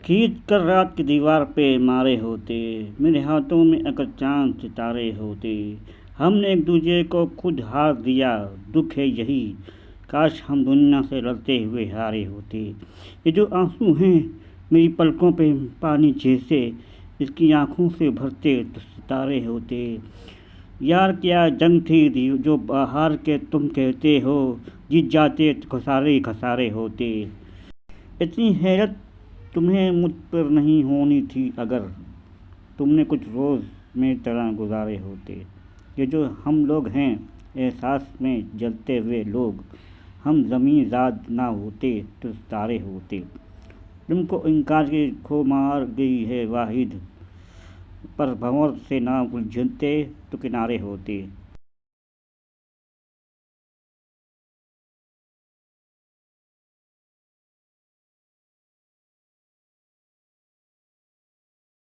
खींच कर रात की दीवार पे मारे होते, मेरे हाथों में अगर चांद सितारे होते। हमने एक दूजे को खुद हार दिया, दुख है यही, काश हम दुनिया से लड़ते हुए हारे होते। ये जो आंसू हैं मेरी पलकों पे पानी जैसे, इसकी आंखों से भरते तो सितारे होते। यार क्या जंग थी जो बाहर के तुम कहते हो, जीत जाते तो खसारे खसारे होते। इतनी हैरत तुम्हें मुझ पर नहीं होनी थी अगर तुमने कुछ रोज़ मेरी तरह गुजारे होते। ये जो हम लोग हैं एहसास में जलते हुए लोग, हम ज़मीं ज़ाद ना होते तो तारे होते। तुमको इनकार की खो मार गई है वाहिद, पर भंवर से ना उलझते तो किनारे होते।